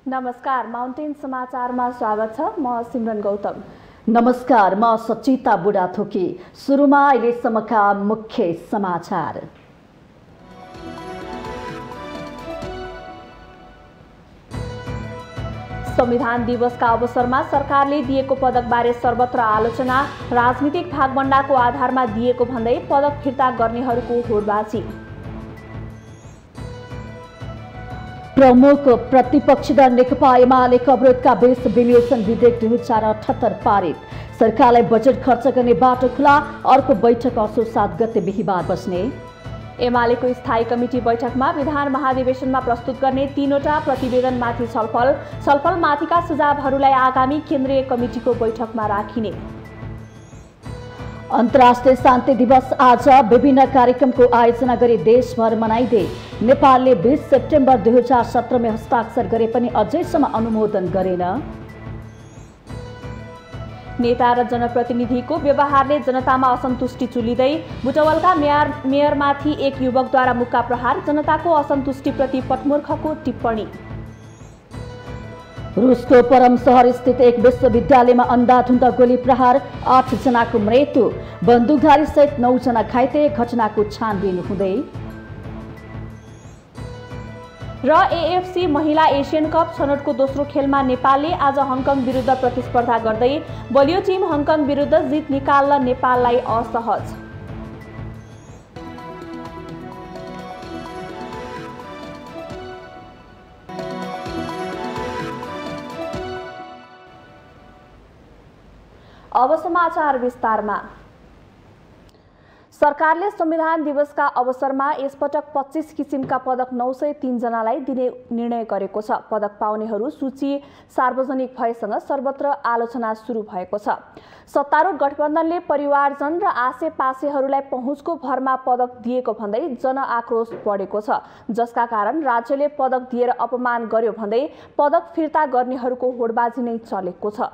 नमस्कार, माउन्टेन समाचारमा स्वागत छ। म सिमरन गौतम। नमस्कार, म सचिता बुढाथोकी। सुरुमा अहिलेसम्मका मुख्य समाचार। संविधान दिवसका अवसरमा सरकारले दिएको पदकबारे सर्वत्र आलोचना। राजनीतिक भागभण्डाको आधारमा दिएको भन्दै पदक फिर्ता गर्नेहरूको होडबाजी। प्रमुख प्रतिपक्षी दल नेकपा एमालेको अवरोधका बीच विनियोजन विधेयक 2078 पारित। सरकारलाई बजेट खर्च गर्ने बाटो खुला। अर्को बैठक असोज 7 गते बिहीबार बस्ने। एमालेको स्थायी कमिटी बैठकमा विधान महाधिवेशनमा प्रस्तुत गर्ने 3वटा प्रतिवेदनमाथि छलफलमाथिका सुझावहरूलाई आगामी केन्द्रीय कमिटीको बैठकमा राखिने। अन्तर्राष्ट्रिय शान्ति दिवस आज विभिन्न कार्यक्रमको आयोजना गरी देशभर मनाइँदै नेपालले 20 सेप्टेम्बर 2017 में हस्ताक्षर गरे पनि अझैसम्म अनुमोदन गरेन। नेता र जनप्रतिनिधिको व्यवहारले जनतामा असन्तुष्टि चुलिँदै। बुटवलका मेयरमाथि एक युवकद्वारा मुक्का प्रहार। जनताको असन्तुष्टिप्रति पटमूर्खको टिप्पणी। रुसको परम शहर स्थित एक विश्वविद्यालयमा अन्धाधुन्द गोली प्रहार। 8 जनाको मृत्यु, बन्दुकधारी सहित 9 जना घाइते। घटनाको छानबिन हुँदै। र एएफसी महिला एसियन कप छनौटको दोस्रो खेलमा नेपालले आज हङकङ विरुद्ध प्रतिस्पर्धा गर्दै बलियो टिम हङकङ विरुद्ध जित निकाल्न नेपाललाई असहज। अब समाचार विस्तारमा। सरकारले संविधान दिवसका अवसरमा यसपटक 25 किसिमका पदक 903 जनालाई दिने निर्णय गरेको छ। पदक पाउनेहरू सूची सार्वजनिक भएसँग सर्वत्र आलोचना सुरु भएको छ। सत्तारूढ गठबन्धनले परिवारजन र आसेपासेहरूलाई पहुँचको भरमा पदक दिएको भन्दै जनआक्रोश बढेको छ, जसका कारण राज्यले पदक दिएर अपमान गर्यो भन्दै पदक फिर्ता गर्नेहरूको होडबाजी नै चलेको छ।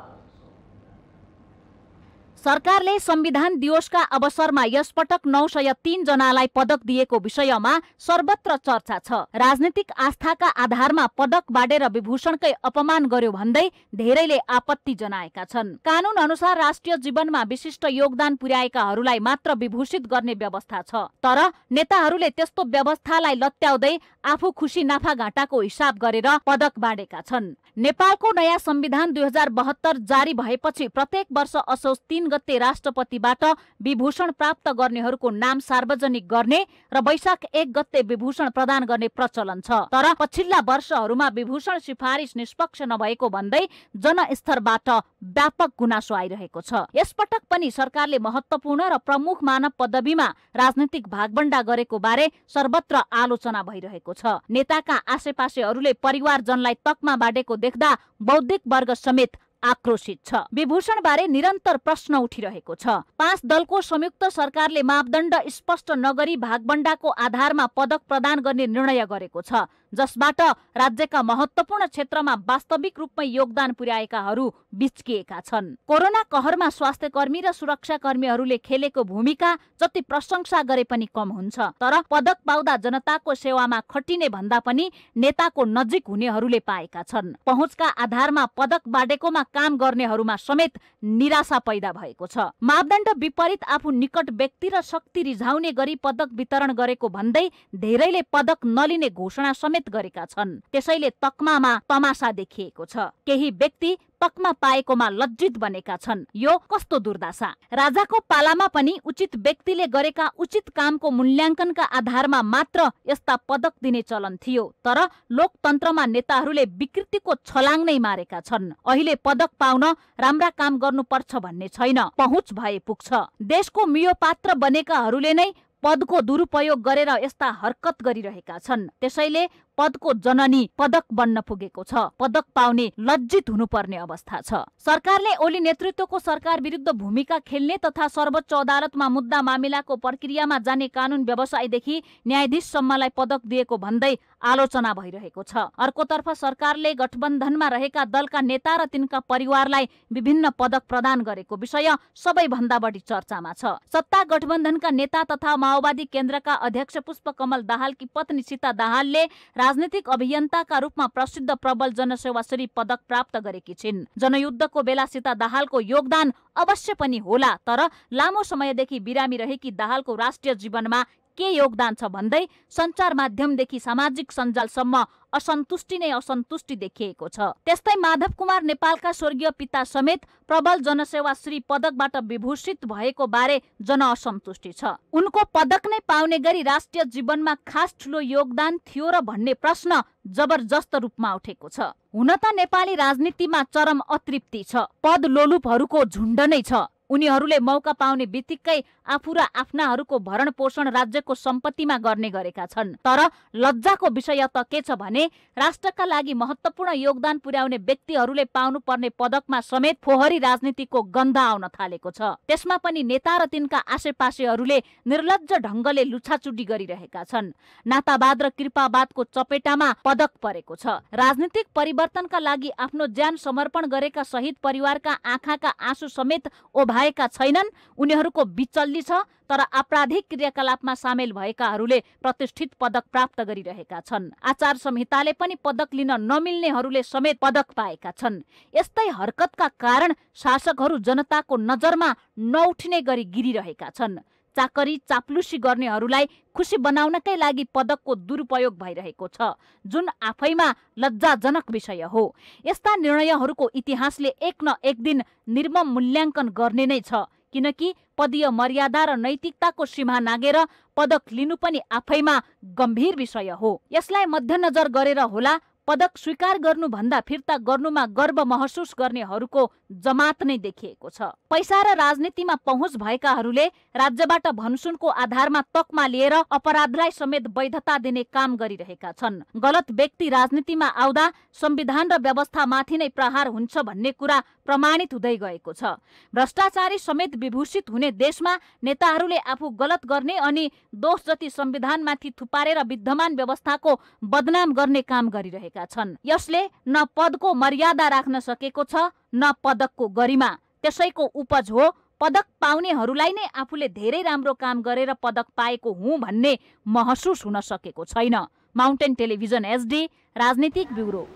सरकारले संविधान दिवसका अवसरमा यसपटक 903 जनालाई पदक दिएको विषयमा सर्वत्र चर्चा छ। राजनीतिक आस्थाका आधारमा पदक बाँडेर विभूषणकै अपमान गर्यो भन्दै धेरैले आपत्ति जनाएका छन्। कानून अनुसार राष्ट्रिय जीवनमा विशिष्ट योगदान पुर्याएकाहरूलाई मात्र विभूषित गर्ने व्यवस्था छ। तर नेताहरूले त्यस्तो व्यवस्थालाई लत्याउँदै आफू खुसी नाफाघाटाको हिसाब गरेर पदक बाँडेका छन्। नेपालको नयाँ संविधान 2072 जारी भएपछि प्रत्येक वर्ष असोज 3 गते राष्ट्रपतिबाट विभूषण प्राप्त गर्नेहरूको नाम सार्वजनिक गर्ने र वैशाख 1 गते विभूषण प्रदान गर्ने प्रचलन छ। तर पछिल्ला वर्षहरूमा विभूषण सिफारिस निष्पक्ष नभएको भन्दै जनस्तरबाट व्यापक गुनासो आइरहेको छ। यसपटक पनि सरकारले महत्त्वपूर्ण र प्रमुख मानव पदवीमा राजनीतिक भागभण्डा गरेको बारे सर्वत्र आलोचना भइरहेको छ। नेताका आसेपासेहरूले परिवारजनलाई तकमा बाँडेको देख्दा बौद्धिक वर्ग समेत आक्रोशित छ। विभूषण बारे निरन्तर प्रश्न उठिरहेको छ। 5 दलको संयुक्त सरकारले मापदण्ड स्पष्ट नगरी भागभण्डाको आधारमा पदक प्रदान गर्ने निर्णय गरेको छ, जसबाट राज्यका महत्त्वपूर्ण क्षेत्रमा वास्तविक रूपमै योगदान पुर्याएकाहरू बिच्किएका छन्। कोरोना कहरमा स्वास्थ्यकर्मी र सुरक्षाकर्मीहरूले खेलेको भूमिका जति प्रशंसा गरे पनि कम हुन्छ। तर पदक पाउँदा जनताको सेवामा खटिने भन्दा पनि नेताको नजिक हुनेहरूले पाएका छन्। पहुँचका आधारमा पदक बाँडेकोमा काम गर्नेहरूमा समेत निराशा पैदा भएको छ। मापदण्ड विपरीत आफू निकट व्यक्ति र शक्ति रिझाउने गरी पदक वितरण गरेको भन्दै धेरैले पदक नलिने घोषणा समेत गरेका छन्। त्यसैले तकमामा तमासा देखिएको छ। केही व्यक्ति तकमा पाएकोमा लज्जित बनेका छन्। यो कस्तो दुर्दशा! राजाको पालामा पनि उचित व्यक्तिले गरेका उचित कामको मूल्याङ्कनका आधारमा मात्र यस्ता पदक दिने चलन थियो। तर लोकतन्त्रमा नेताहरूले विकृतिको छलाङ नै मारेका छन्। अहिले पदक पाउन राम्रा काम गर्नुपर्छ भन्ने छैन, पहुँच भए पुग्छ। देशको मियोपात्र बनेकाहरूले नै पदको दुरुपयोग गरेर यस्ता हरकत गरिरहेका छन्। त्यसैले पदको जननी पदक बन्न पुगेको छ। पदक पाउने लज्जित हुनुपर्ने अवस्था छ। सरकारले ओली नेतृत्वको सरकार विरुद्ध भूमिका खेल्ने तथा सर्वोच्च अदालतमा मुद्दा मामिलाको प्रक्रियामा जाने कानून व्यवसायदेखि न्यायाधीशसम्मलाई पदक दिएको भन्दै आलोचना भइरहेको छ। अर्कोतर्फ सरकारले गठबन्धनमा रहेका दलका नेता र तिनका परिवारलाई विभिन्न पदक प्रदान गरेको विषय सबैभन्दा बढी चर्चामा छ। सत्ता गठबन्धनका नेता तथा माओवादी केन्द्रका अध्यक्ष पुष्पकमल दाहालकी पत्नी सीता दाहालले राजनीतिक अभियन्ताका रूपमा प्रसिद्ध प्रबल जनसेवा श्री पदक प्राप्त गरेकी छिन्। जनयुद्धको बेला सीता दाहालको योगदान अवश्य पनि होला, तर लामो समयदेखि बिरामी रहेकी दाहालको राष्ट्रिय जीवनमा के योगदान छ भन्दै सञ्चार माध्यमदेखि सामाजिक सञ्जालसम्म असन्तुष्टि नै असन्तुष्टि देखिएको छ। त्यस्तै माधव कुमार नेपालका स्वर्गीय पिता समेत प्रबल जनसेवा श्री पदकबाट विभूषित भएको बारे जन असन्तुष्टि छ। उनको पदक नै पाउने गरी राष्ट्रिय जीवनमा खास ठूलो योगदान थियो र भन्ने प्रश्न जबरजस्त रूपमा उठेको छ। हुन त नेपाली राजनीतिमा चरम अतृप्ति छ, पद लोलुपहरूको झुण्ड नै छ। उनीहरूले मौका पाउने बित्तिकै आफू र आफ्नाहरूको भरण पोषण राज्यको सम्पत्तिमा गर्ने गरेका छन्। तर लज्जाको विषय त के छ भने राष्ट्रका लागि महत्त्वपूर्ण योगदान पुर्याउने व्यक्तिहरूले पाउनुपर्ने पदकमा समेत फोहरी राजनीतिको गन्ध आउन थालेको छ। त्यसमा पनि नेता र तिनका आसेपासेहरूले निर्लज्ज ढङ्गले लुछाचुडी गरिरहेका छन्। नातावाद र कृपावादको चपेटामा पदक परेको छ। राजनीतिक परिवर्तनका लागि आफ्नो ज्यान समर्पण गरेका शहीद परिवारका आँखाका आँसु समेत ओभाएका छैनन्। उनीहरूको बिचल्ली छ, तर आपराधिक क्रियाकलापमा सामेल भएकाहरूले प्रतिष्ठित पदक प्राप्त गरिरहेका छन्। आचार संहिताले पनि पदक लिन नमिल्नेहरूले समेत पदक पाएका छन्। यस्तै हरकतका कारण शासकहरू जनताको नजरमा नउठिने गरी गिरिरहेका छन्। चाकरी चाप्लुसी गर्नेहरूलाई खुसी बनाउनकै लागि पदकको दुरुपयोग भइरहेको छ, जुन आफैमा लज्जाजनक विषय हो। यस्ता निर्णयहरूको इतिहासले एक न एक दिन निर्मम मूल्याङ्कन गर्ने नै छ, किनकि पदीय मर्यादा र नैतिकताको सीमा नागेर पदक लिनु पनि आफैमा गम्भीर विषय हो। यसलाई मध्यनजर गरेर होला पदक स्वीकार गर्नुभन्दा फिर्ता गर्नुमा गर्व महसुस गर्नेहरूको जमात नै देखिएको छ। पैसा र राजनीतिमा पहुँच भएकाहरूले राज्यबाट भनसुनको आधारमा तकमा लिएर अपराधलाई समेत वैधता दिने काम गरिरहेका छन्। गलत व्यक्ति राजनीतिमा आउँदा संविधान र व्यवस्थामाथि नै प्रहार हुन्छ भन्ने कुरा प्रमाणित हुँदै गएको छ। भ्रष्टाचारी समेत विभूषित हुने देशमा नेताहरूले आफू गलत गर्ने अनि दोष जति संविधानमाथि थुपारेर विद्यमान व्यवस्थाको बदनाम गर्ने काम गरिरहेका छन्। यसले न पदको मर्यादा राख्न सकेको छ न पदकको गरिमा। त्यसैको उपज हो पदक पाउनेहरूलाई नै आफूले धेरै राम्रो काम गरेर पदक पाएको हुँ भन्ने महसुस हुन सकेको छैन। माउन्टेन टेलिभिजन एचडी राजनीतिक ब्युरो।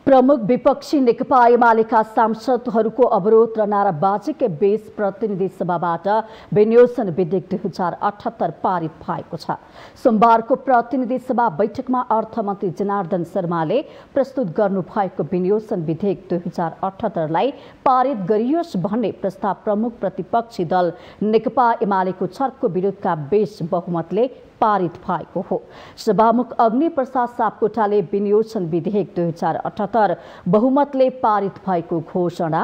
प्रमुख विपक्षी नेकपा एमालेका सांसदहरूको अवरोध र नाराबाजीकै बीच प्रतिनिधि सभाबाट विनियोजन विधेयक 2078 पारित भएको छ। सोमबारको प्रतिनिधि सभा बैठकमा अर्थमन्त्री जनार्दन शर्माले प्रस्तुत गर्नुभएको विनियोजन विधेयक 2078लाई पारित गरियोस् भन्ने प्रस्ताव प्रमुख प्रतिपक्षी दल नेकपा एमालेको छर्को विरोधका बीच बहुमतले पारित भएको हो। सभामुख अग्नि प्रसाद सापकोटाले विनियोजन विधेयक 2078 बहुमतले पारित भएको घोषणा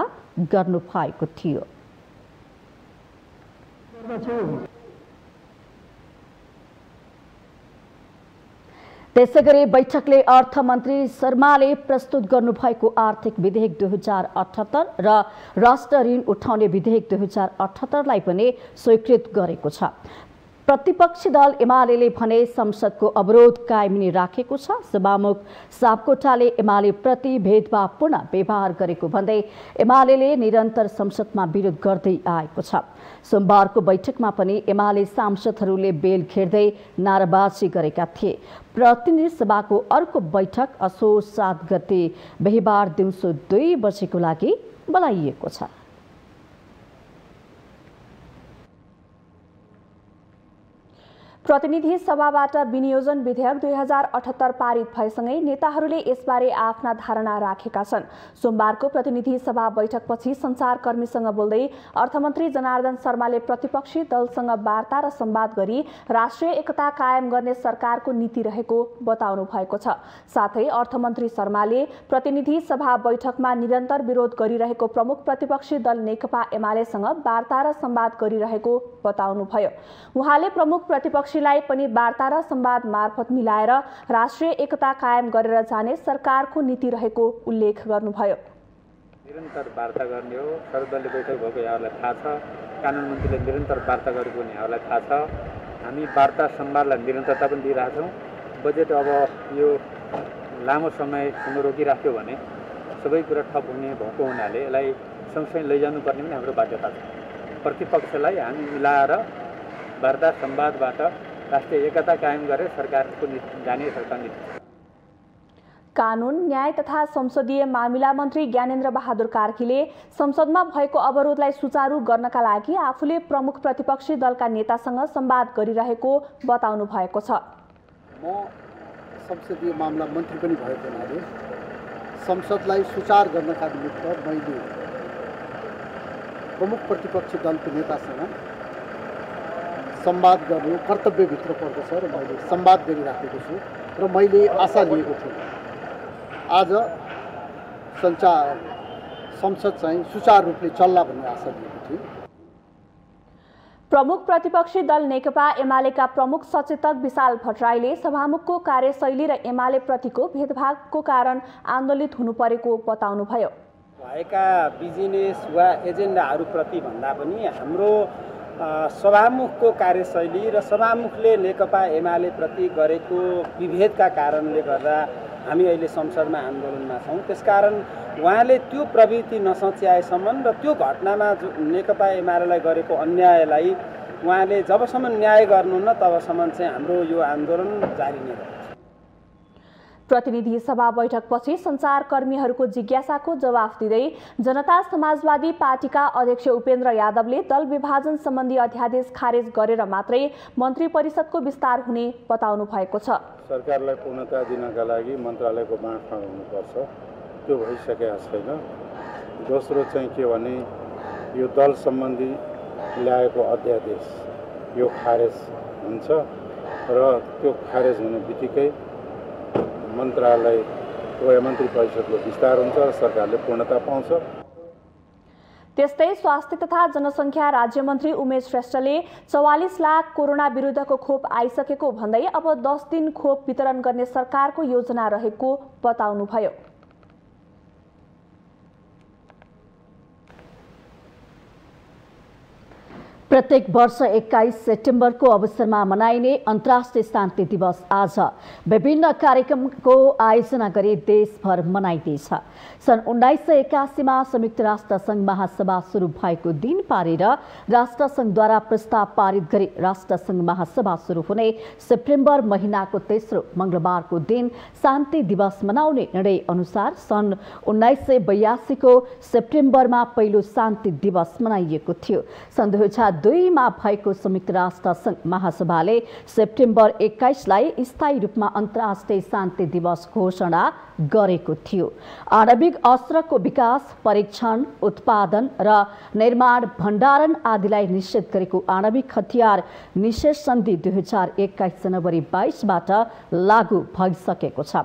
गर्नु भएको थियो। त्यसैगरी बैठकले अर्थमन्त्री शर्माले प्रस्तुत गर्नुभएको आर्थिक विधेयक 2078 र राष्ट्र ऋण उठाउने विधेयक 2078लाई पनि स्वीकृत गरेको छ। प्रतिपक्षी दल एमाले भने संसदको अवरोध कायमी राखेको छ। सभामुख सापकोटाले एमाले प्रति भेदभावपूर्ण व्यवहार गरेको भन्दै एमाले निरन्तर संसदमा विरोध गर्दै आएको छ। सोमबारको बैठकमा पनि एमाले सांसदहरूले बेल घेर्दै नाराबाजी गरेका थिए। प्रतिनिधि सभाको अर्को बैठक असोज 7 गते बिहीबार दिउँसो 2 बजेको लागि बोलाइएको छ। प्रतिनिधि सभाबाट विनियोजन विधेयक 2078 पारित भएसँगै नेताहरूले यसबारे आफ्ना धारणा राखेका छन्। सोमबारको प्रतिनिधि सभा बैठकपछि सञ्चारकर्मीसँग बोल्दै अर्थमन्त्री जनार्दन शर्माले प्रतिपक्षी दलसँग वार्ता र संवाद गरी राष्ट्रिय एकता कायम गर्ने सरकारको नीति रहेको बताउनु भएको छ। साथै अर्थमन्त्री शर्माले प्रतिनिधि सभा बैठकमा निरन्तर विरोध गरिरहेको प्रमुख प्रतिपक्षी दल नेकपा एमालेसँग वार्ता र संवाद गरिरहेको बताउनुभयो। उहाँले प्रमुख प्रतिपक्षीलाई पनि वार्ता र संवाद मार्फत मिलाएर राष्ट्रिय एकता कायम गरेर जाने सरकारको नीति रहेको उल्लेख गर्नुभयो। निरन्तर वार्ता गर्ने हो। सर्वदलीय बैठक भएको यहाँहरूलाई थाहा छ। कानुन मन्त्रीले निरन्तर वार्ता गरेको यहाँहरूलाई थाहा छ। हामी वार्ता संवादलाई निरन्तरता पनि दिइरहेछौँ। बजेट अब यो लामो समयसम्म रोकिराख्यो भने सबै कुरा ठप हुने भएको हुनाले यसलाई सँगसँगै लैजानुपर्ने पनि हाम्रो बाध्यता छ। प्रतिपक्षलाई हामी मिलाएर वार्ता संवादबाट राष्ट्रिय एकता कायम गरेर सरकारको जाने सरकार नीति। कानुन, न्याय तथा संसदीय मामिला मन्त्री ज्ञानेन्द्र बहादुर कार्कीले संसदमा भएको अवरोधलाई सुचारू गर्नका लागि आफूले प्रमुख प्रतिपक्षी दलका नेतासँग संवाद गरिरहेको बताउनु भएको छ। म संसदीय मामला मन्त्री पनि भएको हुनाले संसदलाई सुचारू गर्नका निमित्त मैले प्रमुख प्रतिपक्षी दलको नेतासँग संवाद गर्नु कर्तव्यभित्र पर्दछ र मैले संवाद गरिराखेको छु र मैले आशा लिएको थिएँ आज संसद चाहिँ सुचारू रूपले चल्ला भन्ने आशा लिएको थिएँ। प्रमुख प्रतिपक्षी दल नेकपा एमालेका प्रमुख सचेतक विशाल भट्टराईले सभामुखको कार्यशैली र एमाले प्रतिको भेदभावको कारण आन्दोलित हुनु परेको बताउनुभयो। भएका बिजनेस वा एजेन्डाहरूप्रति भन्दा पनि हाम्रो सभामुखको कार्यशैली र सभामुखले नेकपा एमाले प्रति गरेको विभेदका कारणले गर्दा हामी अहिले संसदमा आन्दोलनमा छौँ। त्यसकारण उहाँले त्यो प्रवृत्ति नसच्याएसम्म र त्यो घटनामा नेकपा एमालेलाई गरेको अन्यायलाई उहाँले जबसम्म न्याय गर्नुहुन्न तबसम्म चाहिँ हाम्रो यो आन्दोलन जारी नै रहन्छ। प्रतिनिधि सभा बैठकपछि सञ्चारकर्मीहरूको जिज्ञासाको जवाफ दिँदै जनता समाजवादी पार्टीका अध्यक्ष उपेन्द्र यादवले दल विभाजन सम्बन्धी अध्यादेश खारेज गरेर मात्रै मन्त्री परिषदको विस्तार हुने बताउनु भएको छ। सरकारलाई पूर्णता दिनका लागि मन्त्रालयको बाँडफाँड हुनुपर्छ, त्यो भइसकेको छैन। दोस्रो चाहिँ के भने यो दल सम्बन्धी ल्याएको अध्यादेश यो खारेज हुन्छ र त्यो खारेज हुने बित्तिकै मन्त्रालयको मन्त्री परिषदको विस्तार हुन्छ र सरकारले पूर्णता पाउँछ। त्यस्तै स्वास्थ्य तथा जनसङ्ख्या राज्यमन्त्री उमेश श्रेष्ठले 44 लाख कोरोना विरुद्धको खोप आइसकेको भन्दै अब 10 दिन खोप वितरण गर्ने सरकारको योजना रहेको बताउनुभयो। प्रत्येक वर्ष 21 सेप्टेम्बरको अवसरमा मनाइने अन्तर्राष्ट्रिय शान्ति दिवस आज विभिन्न कार्यक्रमको आयोजना गरी देशभर मनाइँदैछ। सन् 1981मा संयुक्त राष्ट्र सङ्घ महासभा सुरु भएको दिन पारेर राष्ट्रसङ्घद्वारा प्रस्ताव पारित गरी राष्ट्रसङ्घ महासभा सुरु हुने सेप्टेम्बर महिनाको तेस्रो मङ्गलबारको दिन शान्ति दिवस मनाउने निर्णय अनुसार सन् 1982को सेप्टेम्बरमा पहिलो शान्ति दिवस मनाइएको थियो। सन् 2002मा भएको संयुक्त राष्ट्र सङ्घ महासभाले सेप्टेम्बर 21लाई स्थायी रूपमा अन्तर्राष्ट्रिय शान्ति दिवस घोषणा गरेको थियो। आणविक अस्त्रको विकास, परीक्षण, उत्पादन र निर्माण, भण्डारण आदिलाई निषेध गरेको आणविक हतियार निषेध सन्धि 2021 जनवरी 22बाट लागू भइसकेको छ।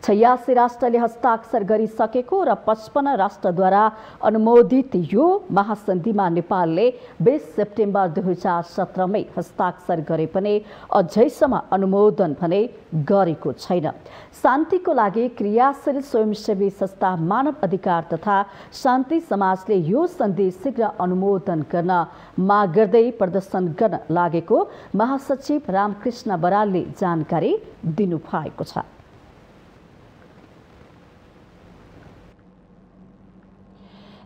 86 राष्ट्रले हस्ताक्षर गरिसकेको र 55 राष्ट्रद्वारा अनुमोदित यो महासन्धिमा नेपालले 20 सेप्टेम्बर 2017मै हस्ताक्षर गरे पनि अझैसम्म अनुमोदन भने गरेको छैन। शान्तिको लागि क्रियाशील स्वयंसेवी संस्था मानव अधिकार तथा शान्ति समाजले यो सन्धि शीघ्र अनुमोदन गर्न माग गर्दै प्रदर्शन गर्न लागेको महासचिव रामकृष्ण बरालले जानकारी दिनुभएको छ।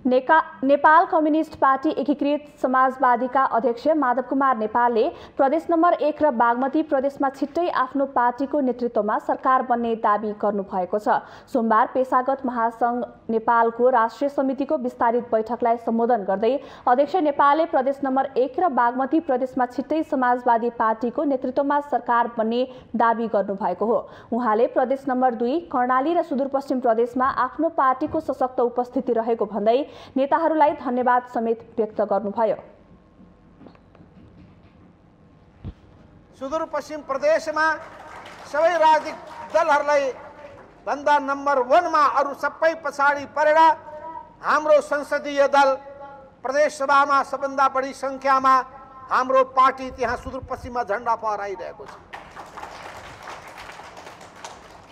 नेपाल कम्युनिस्ट पार्टी एकीकृत समाजवादीका अध्यक्ष माधव कुमार नेपालले प्रदेश नम्बर 1 र बागमती प्रदेशमा छिट्टै आफ्नो पार्टीको नेतृत्वमा सरकार बन्ने दाबी गर्नुभएको छ। सोमबार पेशागत महासंघ नेपालको राष्ट्रिय समितिको विस्तारित बैठकलाई सम्बोधन गर्दै अध्यक्ष नेपालले प्रदेश नम्बर 1 र बागमती प्रदेशमा छिट्टै समाजवादी पार्टीको नेतृत्वमा सरकार बन्ने दाबी गर्नुभएको हो। उहाँले प्रदेश नम्बर 2 कर्णाली र सुदूरपश्चिम प्रदेशमा आफ्नो पार्टीको सशक्त उपस्थिति रहेको भन्दै नेताहरूलाई धन्यवाद समेत व्यक्त गर्नुभयो। सुदूरपश्चिम प्रदेशमा सबै राजनीतिक दलहरूलाई भन्दा नम्बर 1 मा अरु सबै पछाडी परेर हाम्रो संसदीय दल प्रदेश सभामा सबभन्दा बढी संख्यामा हाम्रो पार्टी त्यहाँ सुदूरपश्चिममा झण्डा फहराइरहेको छ।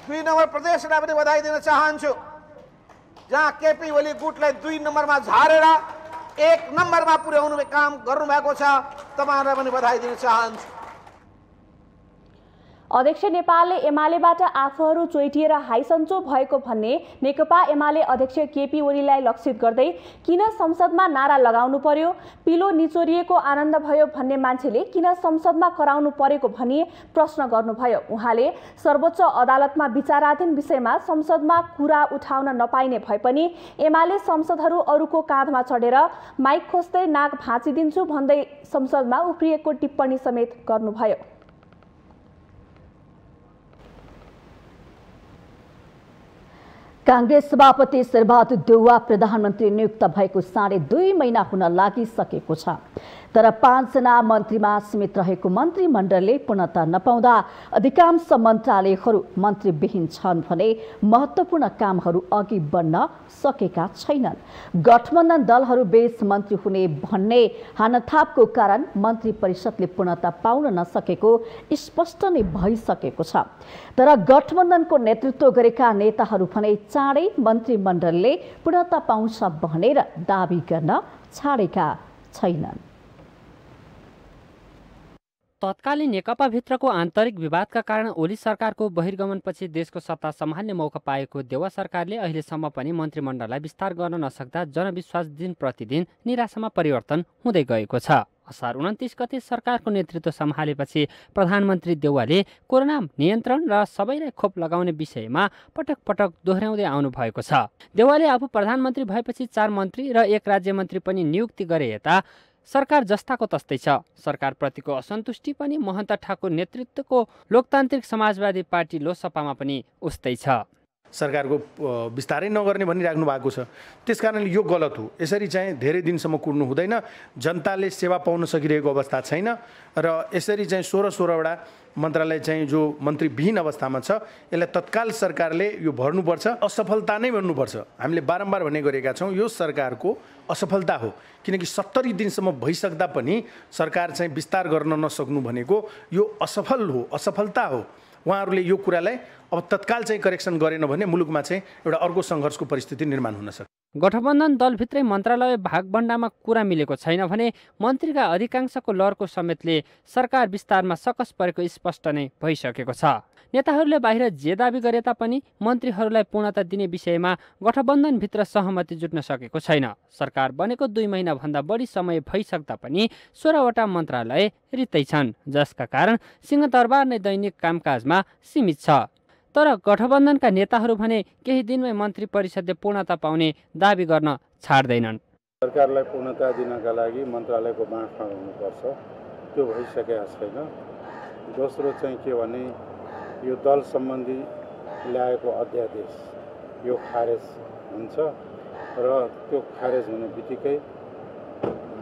2 नम्बर प्रदेशलाई पनि बधाई दिन चाहन्छु, जहाँ केपी ओली गुटलाई 2 नम्बरमा झारेर 1 नम्बरमा पुर्याउनु काम गर्नुभएको छ। तपाईहरुलाई पनि बधाई दिन चाहन्छु। अध्यक्ष नेपालले एमालेबाट आफूहरू चोइटिएर हाइसन्चो भएको भन्ने नेकपा एमाले अध्यक्ष केपी ओलीलाई लक्षित गर्दै किन संसदमा नारा लगाउनु पर्यो, पिलो निचोरिएको आनन्द भयो भन्ने मान्छेले किन संसदमा कराउनु परेको भनी प्रश्न गर्नुभयो। उहाँले सर्वोच्च अदालतमा विचाराधीन विषयमा संसदमा कुरा उठाउन नपाइने भए पनि एमाले संसदहरू अरूको काँधमा चढेर माइक खोज्दै नाक भाँचिदिन्छु भन्दै संसदमा उफ्रिएको टिप्पणी समेत गर्नुभयो। कांग्रेस सभापति शेरबहादुर देउवा प्रधानमन्त्री नियुक्त भएको 2.5 महिना हुन लागिसकेको छ। तर 5 जना मन्त्रीमा सीमित रहेको मन्त्रीमण्डलले पूर्णता नपाउँदा अधिकांश मन्त्रालयहरू मन्त्रीविहीन छन् भने महत्त्वपूर्ण कामहरू अघि बढ्न सकेका छैनन्। गठबन्धन दलहरू बीच मन्त्री हुने भन्ने हानथापको कारण मन्त्री परिषदले पूर्णता पाउन नसकेको स्पष्ट नै भइसकेको छ। तर गठबन्धनको नेतृत्व गरेका नेताहरू भने चाँडै मन्त्रीमण्डलले पूर्णता पाउँछ भनेर दाबी गर्न छाडेका छैनन्। तत्कालीन नेकपाभित्रको आन्तरिक विवादका कारण ओली सरकारको बहिर्गमनपछि देशको सत्ता सम्हाल्ने मौका पाएको देउवा सरकारले अहिलेसम्म पनि मन्त्रीमण्डललाई विस्तार गर्न नसक्दा जनविश्वास दिन प्रतिदिन निराशामा परिवर्तन हुँदै गएको छ। असार 29 गते सरकारको नेतृत्व सम्हालेपछि प्रधानमन्त्री देउवाले कोरोना नियन्त्रण र सबैलाई खोप लगाउने विषयमा पटक पटक दोहोर्याउँदै आउनु भएको छ। देउवाले आफू प्रधानमन्त्री भएपछि 4 मन्त्री र 1 राज्यमन्त्री पनि नियुक्ति गरे यता सरकार जस्ताको तस्तै छ। सरकारप्रतिको असन्तुष्टि पनि महन्त ठाकुर नेतृत्वको लोकतान्त्रिक समाजवादी पार्टी लोसपामा पनि उस्तै छ। सरकारको विस्तारै नगर्ने भनिराख्नु भएको छ। त्यसकारणले यो गलत हो। यसरी चाहिँ धेरै दिनसम्म कुर्नु हुँदैन। जनताले सेवा पाउन सकिरहेको अवस्था छैन र यसरी चाहिँ 16-16वटा मन्त्रालय चाहिँ जो मन्त्रीविहीन अवस्थामा छ यसलाई तत्काल सरकारले यो भर्नुपर्छ। असफलता नै भन्नुपर्छ। हामीले बारम्बार भन्ने गरेका छौँ यो सरकारको असफलता हो। किनकि 70 दिनसम्म भइसक्दा पनि सरकार चाहिँ विस्तार गर्न नसक्नु भनेको यो असफल हो, असफलता हो। उहाँहरूले यो कुरालाई अब तत्काल चाहिँ करेक्सन गरेन भने मुलुकमा चाहिँ एउटा अर्को सङ्घर्षको परिस्थिति निर्माण हुन सक्छ। गठबन्धन दलभित्रै मन्त्रालय भागबण्डामा कुरा मिलेको छैन भने मन्त्रीका अधिकांशको लहरको समेतले सरकार विस्तारमा सकस परेको स्पष्ट नै भइसकेको छ। नेताहरूले बाहिर जे दाबी गरे तापनि मन्त्रीहरूलाई पूर्णता दिने विषयमा गठबन्धनभित्र सहमति जुट्न सकेको छैन। सरकार बनेको 2 महिनाभन्दा बढी समय भइसक्दा पनि 16वटा मन्त्रालय रित्तै छन्, जसका कारण सिंहदरबार नै दैनिक कामकाजमा सीमित छ। तर गठबन्धनका नेताहरू भने केही दिनमै मन्त्री परिषदले पूर्णता पाउने दाबी गर्न छाड्दैनन्। सरकारलाई पूर्णता दिनका लागि मन्त्रालयको बाँडफाँड हुनुपर्छ, त्यो भइसकेको छैन। दोस्रो चाहिँ के भने यो दल सम्बन्धी ल्याएको अध्यादेश यो खारेज हुन्छ र त्यो खारेज हुने बित्तिकै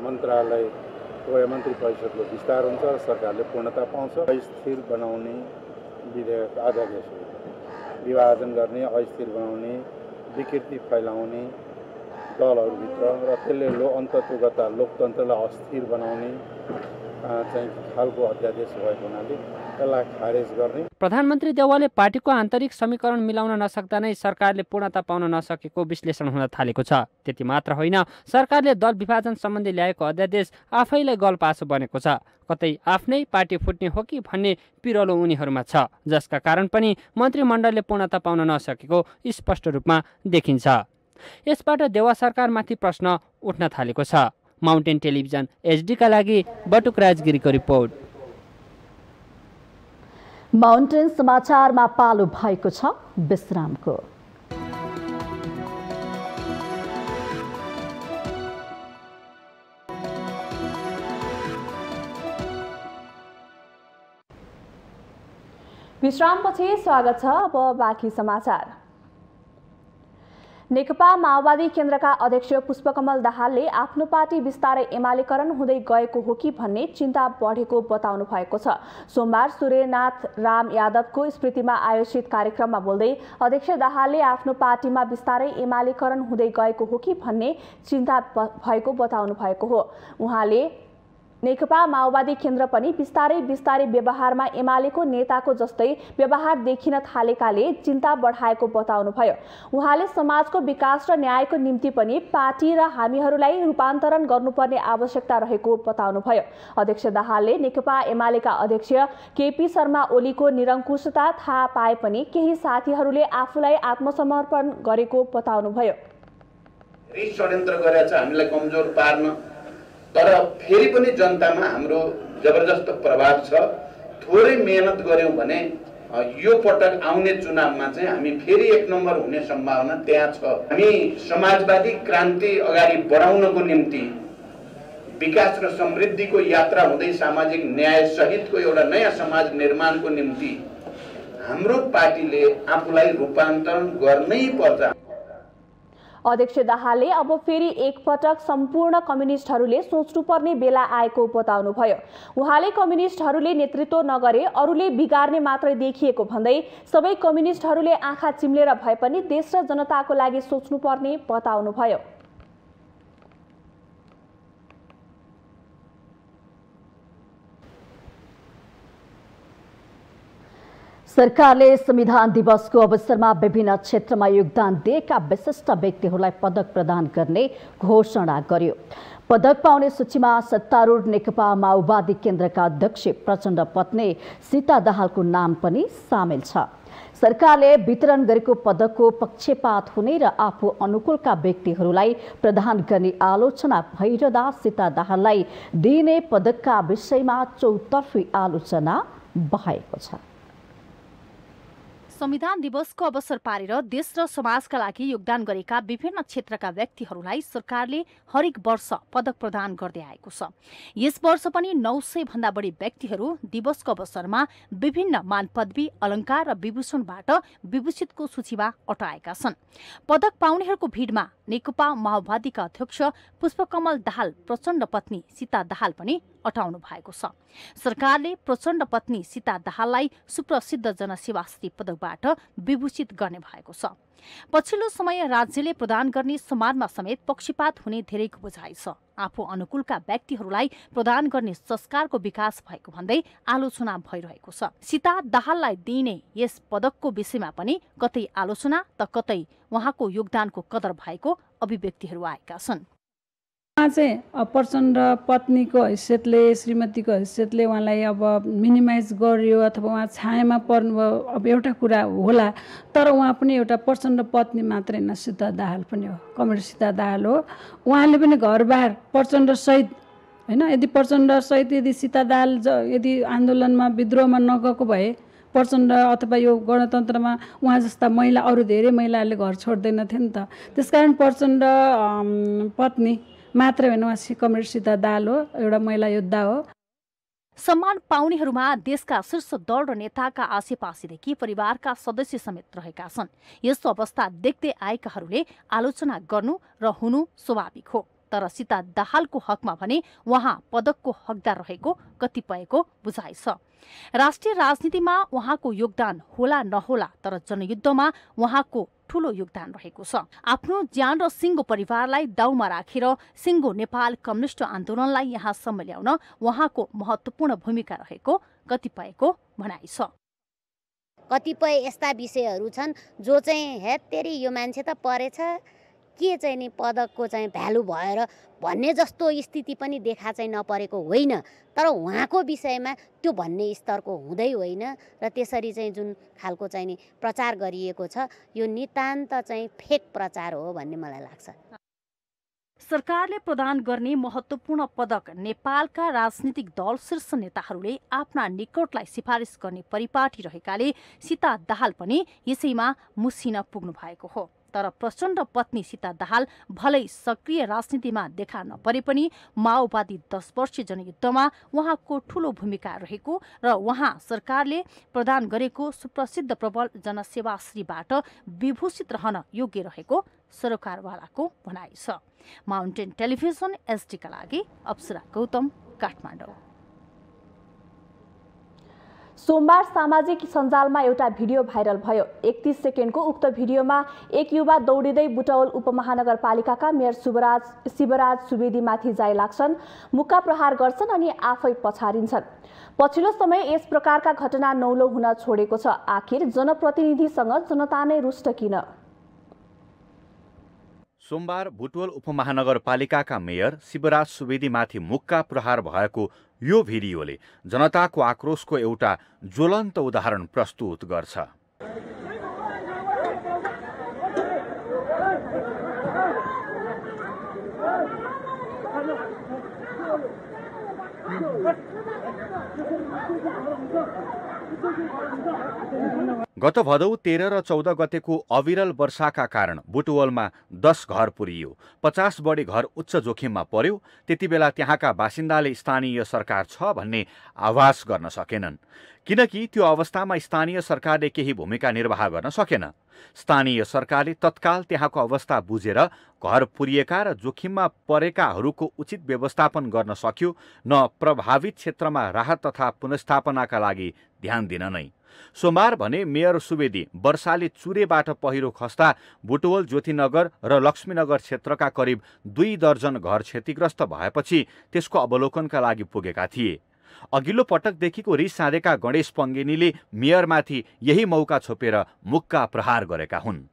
मन्त्रालयको मन्त्री परिषदको विस्तार हुन्छ र सरकारले पूर्णता पाउँछ। अस्थिर बनाउने विधेयक अध्यादेश हो। विभाजन गर्ने, अस्थिर बनाउने, विकृति फैलाउने दलहरूभित्र र त्यसले अन्तत्वगत लोकतन्त्रलाई अस्थिर बनाउने चाहिँ खालको अध्यादेश भएको हुनाले त्यसलाई खारेज गर्ने। प्रधानमन्त्री देउवाले पार्टीको आन्तरिक समीकरण मिलाउन नसक्दा नै सरकारले पूर्णता पाउन नसकेको विश्लेषण हुन थालेको छ। त्यति मात्र होइन, सरकारले दल विभाजन सम्बन्धी ल्याएको अध्यादेश आफैलाई गलपासो बनेको छ। कतै आफ्नै पार्टी फुट्ने हो कि भन्ने पिरलो उनीहरूमा छ, जसका कारण पनि मन्त्रीमण्डलले पूर्णता पाउन नसकेको स्पष्ट रूपमा देखिन्छ। यसबाट देउवा सरकारमाथि प्रश्न उठ्न थालेको छ। माउन्टेन टेलिभिजन एचडीका लागि बटुक राजगिरीको रिपोर्ट। माउन्टेन समाचारमा पालो भएको छ विश्रामको। विश्रामपछि स्वागत छ। अब बाँकी समाचार। नेकपा माओवादी केन्द्रका अध्यक्ष पुष्पकमल दाहालले आफ्नो पार्टी बिस्तारै एमालेकरण हुँदै गएको हो कि भन्ने चिन्ता बढेको बताउनु भएको छ। सोमबार सूर्यनाथ राम यादवको स्मृतिमा आयोजित कार्यक्रममा बोल्दै अध्यक्ष दाहालले आफ्नो पार्टीमा बिस्तारै एमालेकरण हुँदै गएको हो कि भन्ने चिन्ता भएको बताउनु भएको हो। उहाँले नेकपा माओवादी केन्द्र पनि बिस्तारै व्यवहारमा एमालेको नेताको जस्तै व्यवहार देखिन थालेकाले चिन्ता बढाएको बताउनुभयो। उहाँले समाजको विकास र न्यायको निम्ति पनि पार्टी र हामीहरूलाई रूपान्तरण गर्नुपर्ने आवश्यकता रहेको बताउनुभयो। अध्यक्ष दाहालले नेकपा एमालेका अध्यक्ष केपी शर्मा ओलीको निरङ्कुशता थाहा पाए पनि केही साथीहरूले आफूलाई आत्मसमर्पण गरेको बताउनुभयो। षड्यन्त्र गरेर चाहिँ हामीलाई कमजोर पार्न, तर फेरि पनि जनतामा हाम्रो जबरजस्त प्रभाव छ। थोरै मेहनत गर्यौं भने यो पटक आउने चुनावमा चाहिँ हामी फेरि 1 नम्बर हुने सम्भावना त्यहाँ छ। हामी समाजवादी क्रान्ति अगाडि बढाउनको निम्ति विकास र समृद्धिको यात्रा हुँदै सामाजिक न्याय सहितको एउटा नयाँ समाज निर्माणको निम्ति हाम्रो पार्टीले आफूलाई रूपान्तरण गर्नै पर्छ। अध्यक्ष दाहालले अब फेरि एकपटक सम्पूर्ण कम्युनिस्टहरूले सोच्नुपर्ने बेला आएको बताउनुभयो। उहाँले कम्युनिस्टहरूले नेतृत्व नगरे अरूले बिगार्ने मात्रै देखिएको भन्दै सबै कम्युनिस्टहरूले आँखा चिम्लेर भए पनि देश र जनताको लागि सोच्नुपर्ने बताउनुभयो। सरकारले संविधान दिवसको अवसरमा विभिन्न क्षेत्रमा योगदान दिएका विशिष्ट व्यक्तिहरूलाई पदक प्रदान गर्ने घोषणा गर्यो। पदक पाउने सूचीमा सत्तारूढ नेकपा माओवादी केन्द्रका अध्यक्ष प्रचण्ड पत्नी सीता दाहालको नाम पनि सामेल छ। सरकारले वितरण गरेको पदकको पक्षपात हुने र आफू अनुकूलका व्यक्तिहरूलाई प्रदान गर्ने आलोचना भइरहँदा सीता दाहाललाई दिइने पदकका विषयमा चौतर्फी आलोचना भएको छ। संविधान दिवसको अवसर पारेर देश र समाजका लागि योगदान गरेका विभिन्न क्षेत्रका व्यक्तिहरूलाई सरकारले हरेक वर्ष पदक प्रदान गर्दै आएको छ। यस वर्ष पनि 900 भन्दा बढी व्यक्तिहरू दिवसको अवसरमा विभिन्न मान पदवी, अलङ्कार र विभूषणबाट विभूषितको सूचीमा अटाएका छन्। पदक पाउनेहरूको भिडमा नेकपा माओवादीका अध्यक्ष पुष्पकमल दाहाल प्रचण्ड पत्नी सीता दाहाल पनि अटाउनु भएको छ। सरकारले प्रचण्ड पत्नी सीता दाहाललाई सुप्रसिद्ध जनसेवाश्री पदकबाट विभूषित गर्ने भएको छ। पछिल्लो समय राज्यले प्रदान गर्ने सम्मानमा समेत पक्षपात हुने धेरैको बुझाइ छ। आफू अनुकूलका व्यक्तिहरूलाई प्रदान गर्ने संस्कारको विकास भएको भन्दै आलोचना भइरहेको छ। सीता दाहाललाई दिइने यस पदकको विषयमा पनि कतै आलोचना त कतै उहाँको योगदानको कदर भएको अभिव्यक्तिहरू आएका छन्। चाहिँ प्रचण्ड पत्नीको हैसियतले, श्रीमतीको हैसियतले उहाँलाई अब मिनिमाइज गरियो अथवा उहाँ छायामा पर्नुभयो, अब एउटा कुरा होला। तर उहाँ पनि एउटा प्रचण्ड पत्नी मात्रै होइन, सीता दाहाल पनि हो, कमरेड सीता दाहाल हो। उहाँले पनि घरबार प्रचण्ड सहित होइन, यदि प्रचण्ड सहित यदि सीता दाहाल यदि आन्दोलनमा विद्रोहमा नगएको भए प्रचण्ड अथवा यो गणतन्त्रमा उहाँ जस्ता महिला, अरू धेरै महिलाहरूले घर छोड्दैनथे नि त। त्यसकारण प्रचण्ड पत्नी मात्र होइन, उहाँ कमरेड सीता दाहाल हो, एउटा महिला योद्धा हो। सम्मान पाउनेहरूमा देशका शीर्ष दल र नेताका आसेपासेदेखि परिवारका सदस्य समेत रहेका छन्। यस्तो अवस्था देख्दै आएकाहरूले आलोचना गर्नु र हुनु स्वाभाविक हो। तर सीता दाहालको हकमा भने उहाँ पदकको हकदार रहेको कतिपयको बुझाइ छ। राष्ट्रिय राजनीतिमा उहाँको योगदान होला नहोला, तर जनयुद्धमा उहाँको ठूलो योगदान रहेको छ। आफ्नो ज्यान र सिङ्गो परिवारलाई दाउमा राखेर सिङ्गो नेपाल कम्युनिस्ट आन्दोलनलाई यहाँसम्म ल्याउन उहाँको महत्त्वपूर्ण भूमिका रहेको कतिपयको भनाइ छ। कतिपय यस्ता विषयहरू छन् जो चाहिँ हेत्तेरी यो मान्छे त परेछ के चाहिँ नि पदकको चाहिँ भ्यालु भएर भन्ने जस्तो स्थिति पनि देखा चाहिँ नपरेको होइन। तर उहाँको विषयमा त्यो भन्ने स्तरको हुँदै होइन र त्यसरी चाहिँ जुन खालको चाहिँ नि प्रचार गरिएको छ यो नितान्त चाहिँ फेक प्रचार हो भन्ने मलाई लाग्छ। सरकारले प्रदान गर्ने महत्त्वपूर्ण पदक नेपालका राजनीतिक दल शीर्ष नेताहरूले आफ्ना निकटलाई सिफारिस गर्ने परिपाटी रहेकाले सीता दाहाल पनि यसैमा मुसिन पुग्नु भएको हो। तर प्रचण्ड पत्नी सीता दाहाल भलै सक्रिय राजनीतिमा देखा नपरे पनि माओवादी 10 वर्षीय जनयुद्धमा उहाँको ठूलो भूमिका रहेको र उहाँ सरकारले प्रदान गरेको सुप्रसिद्ध प्रबल जनसेवाश्रीबाट विभूषित रहन योग्य रहेको सरकारवालाको भनाइ छ। माउन्टेन टेलिभिजन एसडीका लागि अप्सरा गौतम, काठमाडौँ। सोमबार सामाजिक सञ्जालमा एउटा भिडियो भाइरल भयो। 31 सेकेन्डको उक्त भिडियोमा एक युवा दौडिँदै बुटवल उपमहानगरपालिकाका मेयर शिवराज सुवेदीमाथि जाइ लाग्छन्, मुक्का प्रहार गर्छन् अनि आफै पछारिन्छन्। पछिल्लो समय यस प्रकारका घटना नौलो हुन छोडेको छ। आखिर जनप्रतिनिधिसँग जनता नै रुष्ट किन? सोमबार बुटवल उपमहानगरपालिकाका मेयर शिवराज सुवेदीमाथि मुक्का प्रहार भएको यो भिडियोले जनताको आक्रोशको एउटा ज्वलन्त उदाहरण प्रस्तुत गर्छ। गत भदौ 13 र 14 गतेको अविरल वर्षाका कारण बुटवलमा 10 घर पुरियो, 50 बढी घर उच्च जोखिममा पर्यो। त्यति बेला त्यहाँका बासिन्दाले स्थानीय सरकार छ भन्ने आभास गर्न सकेनन्, किनकि त्यो अवस्थामा स्थानीय सरकारले केही भूमिका निर्वाह गर्न सकेन। स्थानीय सरकारले तत्काल त्यहाँको अवस्था बुझेर घर पुरिएका र जोखिममा परेकाहरूको उचित व्यवस्थापन गर्न सक्यो, न प्रभावित क्षेत्रमा राहत तथा पुनर्स्थापनाका लागि ध्यान दिन नै। सोमबार भने मेयर सुवेदी वर्षाले चुरेबाट पहिरो खस्दा बुटवल ज्योतिनगर र लक्ष्मीनगर क्षेत्रका करिब 2 दर्जन घर क्षतिग्रस्त भएपछि त्यसको अवलोकनका लागि पुगेका थिए। अघिल्लो पटकदेखिको रिस साँधेका गणेश पङ्गेनीले मेयरमाथि यही मौका छोपेर मुक्का प्रहार गरेका हुन्।